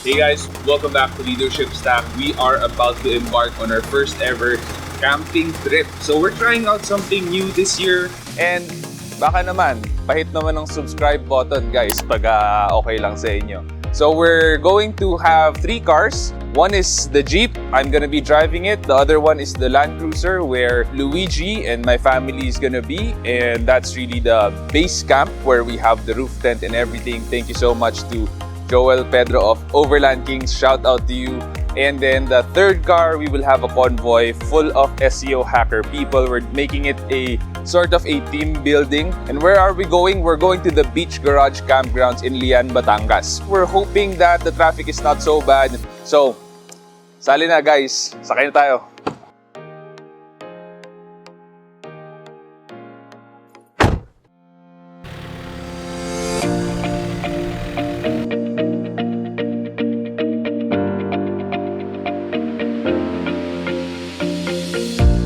Hey guys, welcome back to Leadertrip Stack. We are about to embark on our first ever camping trip. So we're trying out something new this year. And baka naman, pahit naman ng subscribe button guys pag okay lang sa inyo. So we're going to have 3 cars. One is the Jeep, I'm gonna be driving it. The other one is the Land Cruiser where Luigi and my family is gonna be. And that's really the base camp where we have the roof tent and everything. Thank you so much to Joel Pedro of Overland Kings, shout out to you. And then the third car, we will have a convoy full of SEO hacker people. We're making it a sort of a team building. And where are we going? We're going to the Beach Garage Campgrounds in Lian, Batangas. We're hoping that the traffic is not so bad. So, sali na guys, sakay na tayo.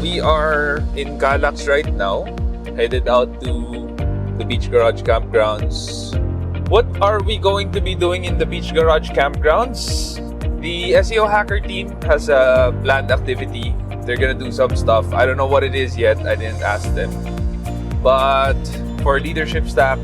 We are in Calax right now, headed out to the Beach Garage Campgrounds. What are we going to be doing in the Beach Garage Campgrounds? The SEO hacker team has a planned activity. They're gonna do some stuff. I don't know what it is yet. I didn't ask them. But for Leadership Stack,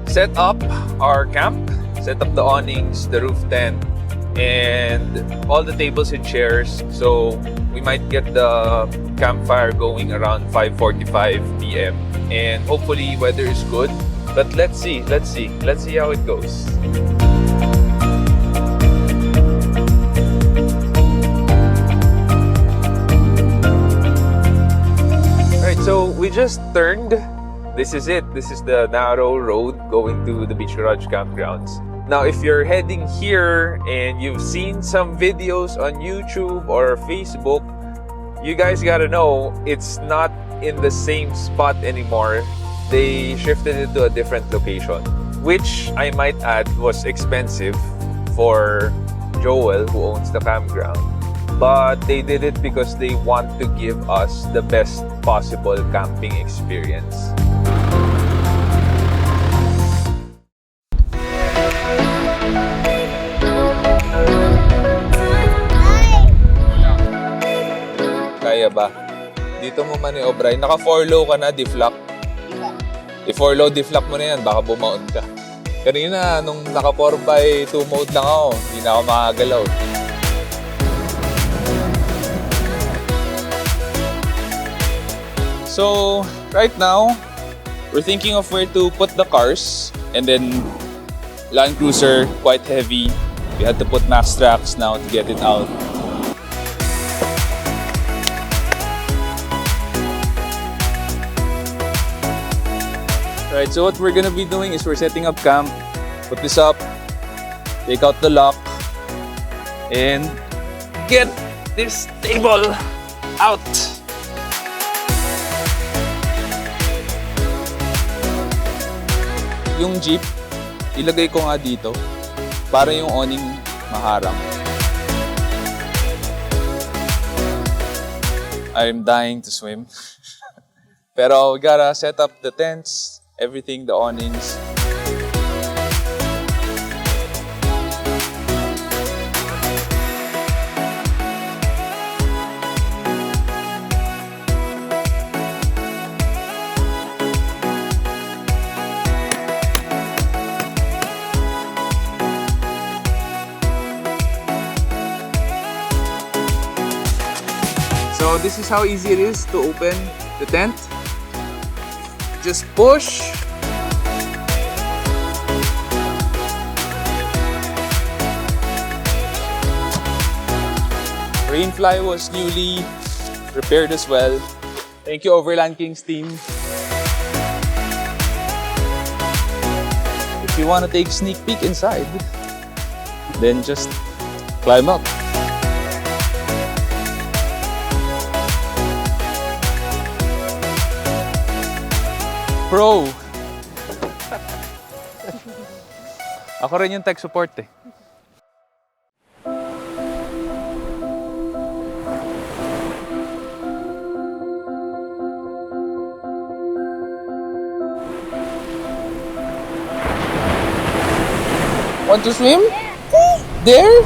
set up our camp, set up the awnings, the roof tent, and all the tables and chairs. So we might get the campfire going around 5:45 p.m. and hopefully weather is good. But let's see how it goes. Alright, so we just turned. This is it. This is the narrow road going to the Beach Garage Campgrounds. Now, if you're heading here and you've seen some videos on YouTube or Facebook, you guys gotta know it's not in the same spot anymore. They shifted it to a different location, which I might add was expensive for Joel, who owns the campground. But they did it because they want to give us the best possible camping experience. Kaya ba? Dito mo maniobra. Naka 4 low ka na, deflect. I-4 low, deflect mo na yan. Baka bumaon ka. Kanina, nung naka 4x2 mode lang ako, hindi na ako makagalaw. So, right now, we're thinking of where to put the cars. And then, Land Cruiser, quite heavy. We had to put max tracks now to get it out. Right, so what we're gonna be doing is we're setting up camp, put this up, take out the lock, and get this table out. Yung Jeep, ilagay ko nga dito para yung awning maharang. I'm dying to swim. Pero we gotta set up the tents, everything, the awnings. So this is how easy it is to open the tent. Just push. Rainfly was newly repaired as well. Thank you, Overland Kings team. If you want to take a sneak peek inside, then just climb up. Pro! Ako rin yung tech support eh. Want to swim? there?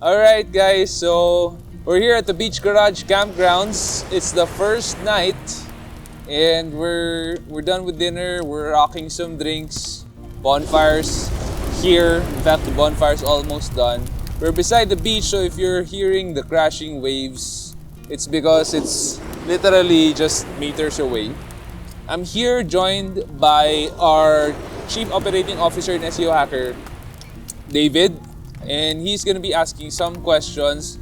Alright guys, so we're here at the Beach Garage Campgrounds. It's the first night and we're done with dinner. We're rocking some drinks. Bonfires here. In fact, the bonfire's almost done. We're beside the beach, so if you're hearing the crashing waves, it's because it's literally just meters away. I'm here joined by our Chief Operating Officer in SEO Hacker, David. And he's going to be asking some questions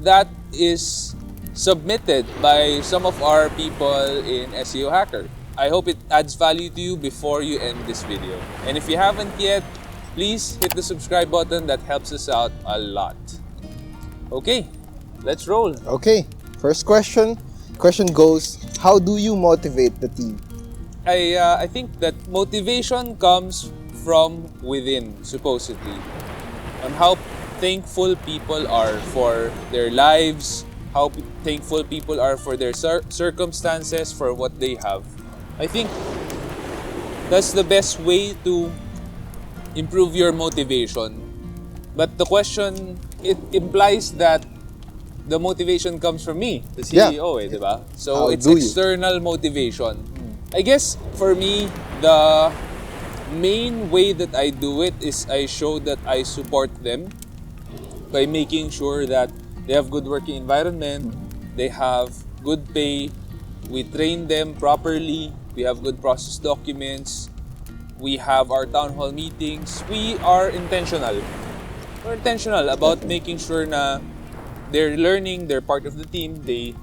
that is submitted by some of our people in SEO Hacker. I hope it adds value to you before you end this video. And if you haven't yet, please hit the subscribe button. That helps us out a lot. Okay, let's roll. Okay, first question. Question goes, how do you motivate the team? I think that motivation comes from within, supposedly. On how thankful people are for their lives, how thankful people are for their circumstances, for what they have. I think that's the best way to improve your motivation. But the question, it implies that the motivation comes from me, the CEO, diba? So it's external motivation. I guess for me, the main way that I do it is I show that I support them by making sure that they have good working environment, they have good pay, we train them properly, we have good process documents, we have our town hall meetings. We are intentional. We're intentional about making sure na they're learning, they're part of the team, they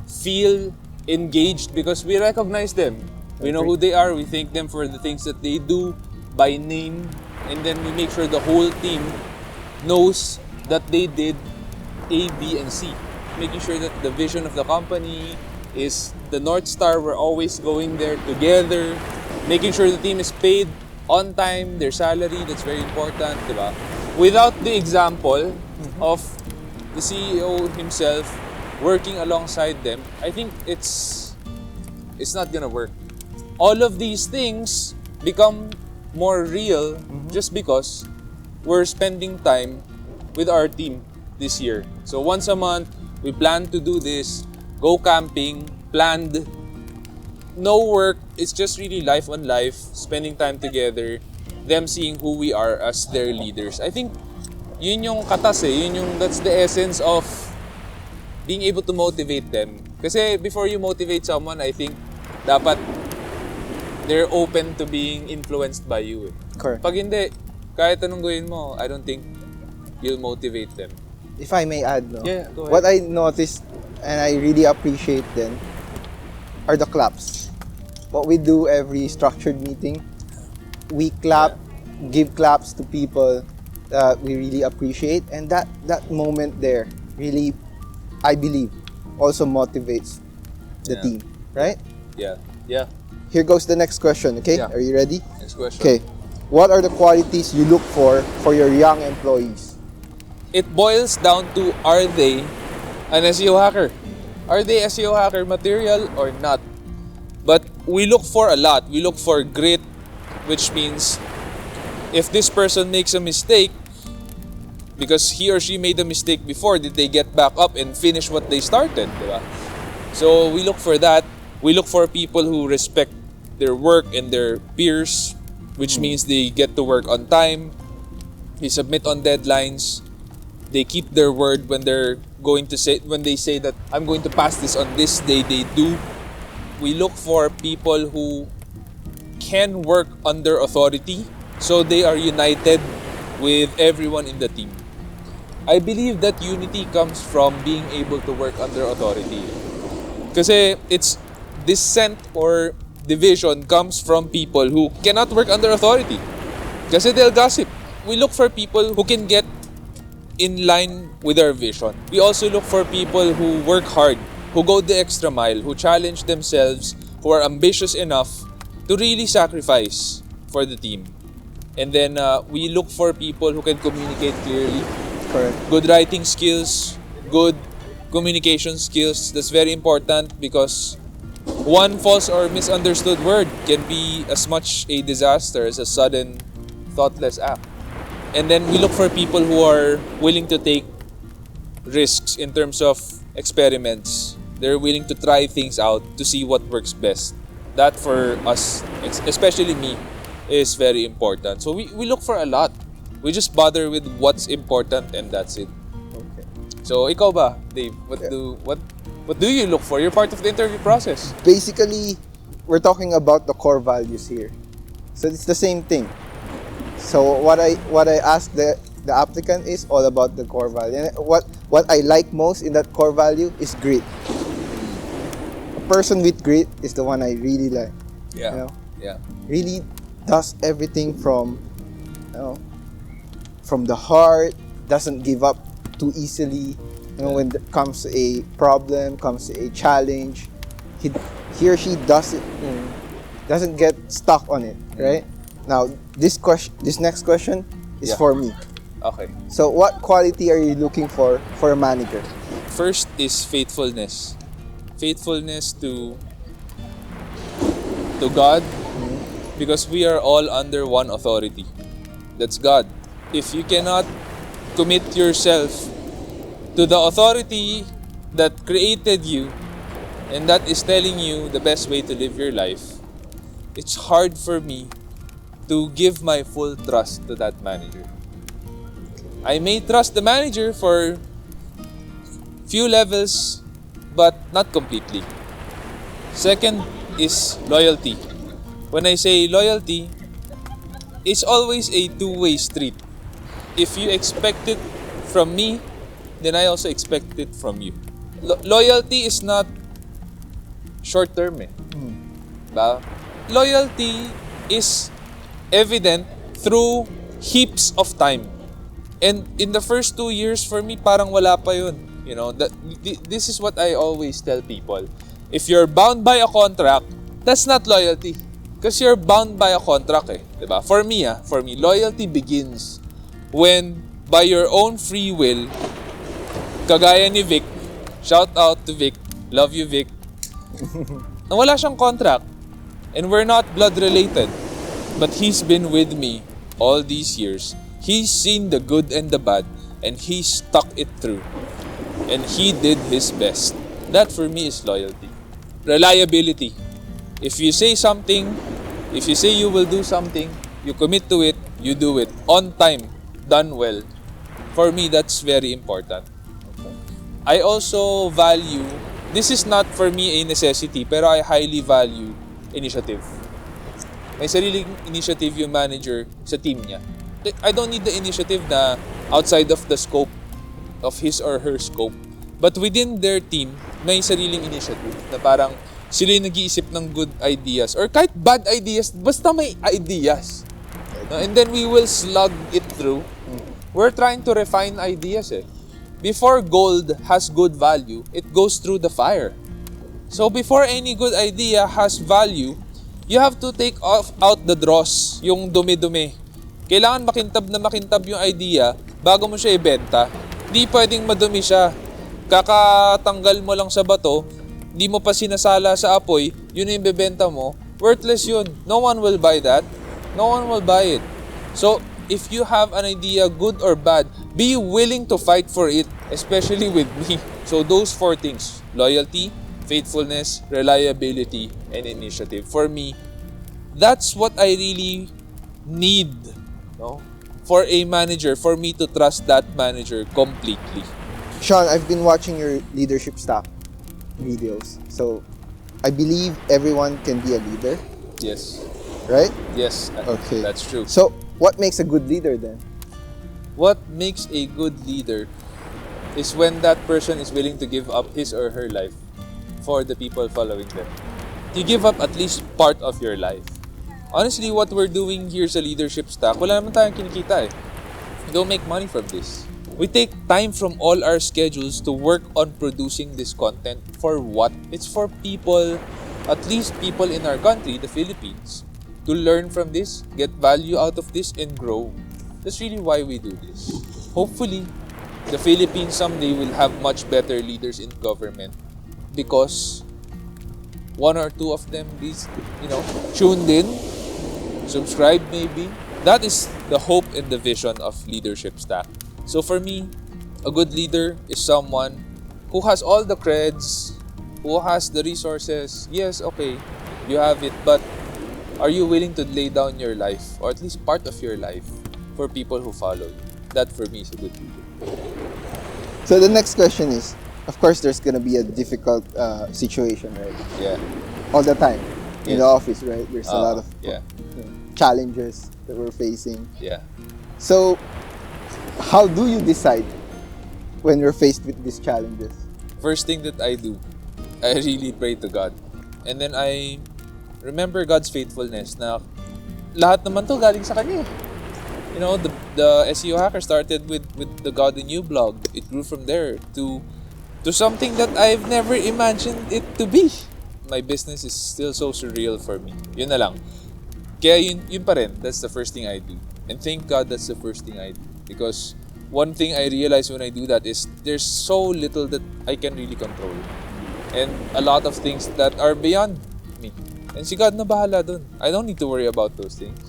feel engaged because we recognize them. We know who they are, we thank them for the things that they do by name, and then we make sure the whole team knows that they did A, B, and C. Making sure that the vision of the company is the North Star, we're always going there together. Making sure the team is paid on time, their salary, that's very important, diba? Without the example of the CEO himself working alongside them, I think it's not gonna work. All of these things become more real just because we're spending time with our team this year. So once a month, we plan to do this, go camping, planned, no work, it's just really life on life, spending time together, them seeing who we are as their leaders. I think yun yung katas that's the essence of being able to motivate them. Kasi before you motivate someone, I think dapat they're open to being influenced by you. Correct. Pag hindi, kahit anong gawin mo, I don't think you'll motivate them. If I may add, no? Yeah, go ahead. What I noticed and I really appreciate then are the claps. What we do every structured meeting, we clap, give claps to people that we really appreciate, and that moment there really, I believe, also motivates the team, right? Yeah. Here goes the next question, okay? Yeah. Are you ready? Next question. Okay. What are the qualities you look for your young employees? It boils down to, are they an SEO hacker? Are they SEO hacker material or not? But we look for a lot. We look for grit, which means if this person makes a mistake, because he or she made a mistake before, did they get back up and finish what they started? Diba? So we look for that. We look for people who respect their work and their peers, which means they get to work on time, they submit on deadlines, they keep their word when they say that I'm going to pass this on this day, they do. We look for people who can work under authority, so they are united with everyone in the team. I believe that unity comes from being able to work under authority. Kasi it's dissent or division comes from people who cannot work under authority. Kasi they'll gossip. We look for people who can get in line with our vision. We also look for people who work hard, who go the extra mile, who challenge themselves, who are ambitious enough to really sacrifice for the team. And then we look for people who can communicate clearly. Correct. Good writing skills, good communication skills. That's very important because one false or misunderstood word can be as much a disaster as a sudden, thoughtless act. And then we look for people who are willing to take risks in terms of experiments. They're willing to try things out to see what works best. That for us, especially me, is very important. So we look for a lot. We just bother with what's important and that's it. Okay. So ikaw ba, Dave? What do you look for? You're part of the interview process. Basically, we're talking about the core values here. So it's the same thing. So what I ask the applicant is all about the core value. And what I like most in that core value is grit. A person with grit is the one I really like. Yeah. You know? Yeah. Really does everything from from the heart, doesn't give up too easily. When it comes to a problem, comes to a challenge, he or she doesn't get stuck on it, right? Now, this next question is for me. Okay. So, what quality are you looking for a manager? First is faithfulness. Faithfulness to God, because we are all under one authority. That's God. If you cannot commit yourself to the authority that created you and that is telling you the best way to live your life, it's hard for me to give my full trust to that manager. I may trust the manager for few levels, but not completely. Second is loyalty. When I say loyalty, it's always a two-way street. If you expect it from me, then I also expect it from you. Loyalty is not short-term. Ba? Loyalty is evident through heaps of time. And in the first 2 years, for me, parang wala pa yun. This is what I always tell people. If you're bound by a contract, that's not loyalty. Because you're bound by a contract diba? For me, loyalty begins when by your own free will, kagaya ni Vic, shout out to Vic, love you Vic, na wala siyang contract and we're not blood related, but he's been with me all these years. He's seen the good and the bad and he stuck it through and he did his best. That for me is loyalty. Reliability. If you say something, if you say you will do something, you commit to it, you do it on time, done well. For me, that's very important. I also value, this is not for me a necessity, pero I highly value initiative. May sariling initiative yung manager sa team niya. I don't need the initiative na outside of the scope of his or her scope. But within their team, may sariling initiative na parang sila yung nag-iisip ng good ideas or kahit bad ideas, basta may ideas. No? And then we will slug it through. We're trying to refine ideas Before gold has good value, it goes through the fire. So before any good idea has value, you have to take out the dross, yung dumi-dumi. Kailangan makintab yung idea bago mo siya ibenta. Di pwedeng madumi siya. Kakatanggal mo lang sa bato, di mo pa sinasala sa apoy, yun yung bebenta mo, worthless yun. No one will buy that. No one will buy it. So, if you have an idea, good or bad, be willing to fight for it, especially with me. So, those 4 things, loyalty, faithfulness, reliability, and initiative. For me, that's what I really need, for a manager, for me to trust that manager completely. Sean, I've been watching your leadership stack videos. So, I believe everyone can be a leader. Yes. Right? Yes. Okay. That's true. So, what makes a good leader then? What makes a good leader is when that person is willing to give up his or her life for the people following them. You give up at least part of your life. Honestly, what we're doing here sa Leadership Stack, wala naman tayong kinikita eh. We don't make money from this. We take time from all our schedules to work on producing this content. For what? It's for people, at least people in our country, the Philippines, to learn from this, get value out of this, and grow. That's really why we do this. Hopefully, the Philippines someday will have much better leaders in government because one or two of them is, tuned in, subscribe maybe. That is the hope and the vision of Leadership Stack. So for me, a good leader is someone who has all the creds, who has the resources. Yes, okay, you have it, but are you willing to lay down your life, or at least part of your life, for people who follow you? That for me is a good leader. So the next question is, of course, there's gonna be a difficult situation, right? Yeah. All the time in Yes. the office, right? There's a lot of challenges that we're facing. Yeah. So, how do you decide when you're faced with these challenges? First thing that I do, I really pray to God. And then I remember God's faithfulness na lahat naman to galing sa Kanya. The SEO Hacker started with the God in You blog. It grew from there to something that I've never imagined it to be. My business is still so surreal for me. Yun na lang. Kaya yun pa rin. That's the first thing I do. And thank God that's the first thing I do. Because one thing I realize when I do that is there's so little that I can really control. And a lot of things that are beyond me. And si God na bahala dun. I don't need to worry about those things.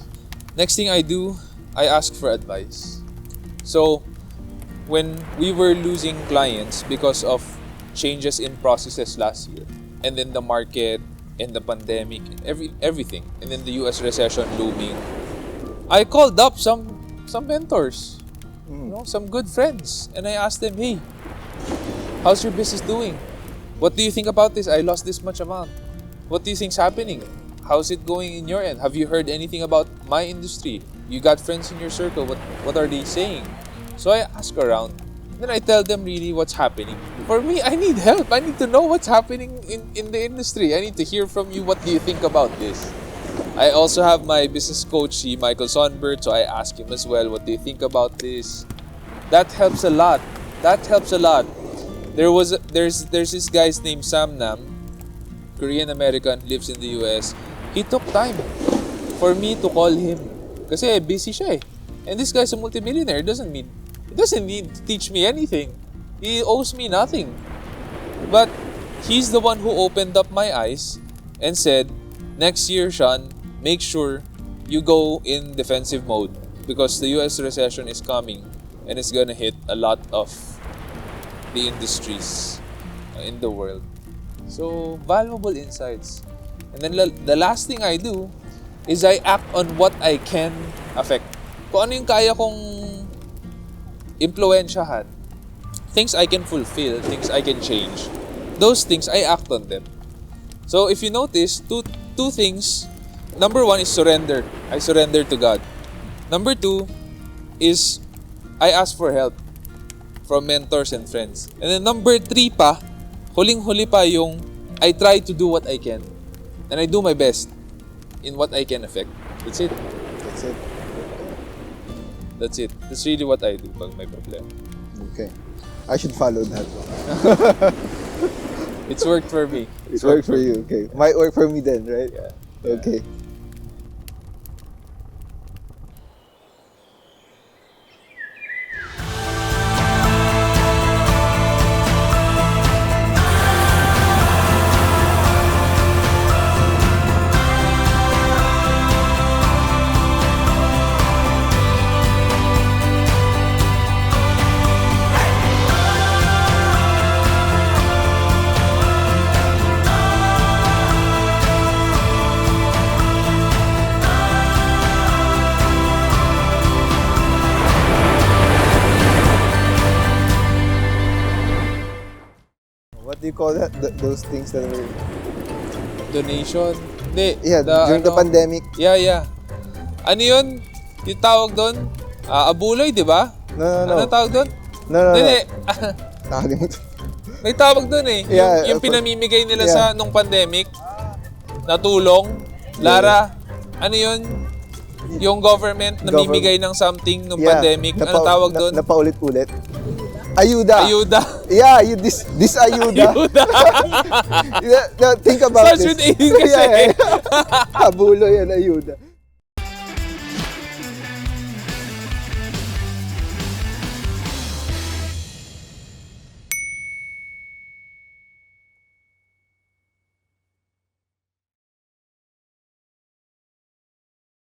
Next thing I do, I ask for advice. So, when we were losing clients because of changes in processes last year, and then the market, and the pandemic, everything, and then the US recession looming, I called up some mentors, some good friends, and I asked them, hey, how's your business doing? What do you think about this? I lost this much amount. What do you think's happening? How's it going in your end? Have you heard anything about my industry? You got friends in your circle. What are they saying? So I ask around. Then I tell them really what's happening. For me, I need help. I need to know what's happening in the industry. I need to hear from you. What do you think about this? I also have my business coach, Michael Sonbert. So I ask him as well, what do you think about this? That helps a lot. There's this guy's named Sam Nam, Korean American, lives in the US. He took time for me to call him. Kasi busy siya eh. And this guy's a multimillionaire. It doesn't need to teach me anything. He owes me nothing. But he's the one who opened up my eyes and said, next year, Sean, make sure you go in defensive mode because the US recession is coming and it's gonna hit a lot of the industries in the world. So, valuable insights. And then the last thing I do is I act on what I can affect. Kung ano yung kaya kong impluwensyahan, things I can fulfill, things I can change, those things, I act on them. So if you notice, two things. Number one is surrender. I surrender to God. Number two is I ask for help from mentors and friends. And then number three pa, huling-huli pa yung I try to do what I can. And I do my best in what I can affect. That's it. That's really what I do pag may problema. Okay. I should follow that. It's worked for me. It's worked for you. Okay. Might work for me then, right? Yeah. Okay. What do you call that? Those things that were... Donation? Hindi. Yeah, during the pandemic. Yeah. Ano yun? Yung tawag doon? Abulay, di ba? No. Ano tawag doon? No. Hindi. Nakalimutan. May tawag doon eh. Yeah, yung pinamimigay nila yeah. sa nung pandemic na tulong. Lara, ano yun? Yung government namimigay ng something nung pandemic. Ano tawag doon? Napaulit-ulit. Ayuda. Ayuda. Yeah, this ayuda. Ayuda. Think about Such this. with aid kasi. Kabulo yan, ayuda.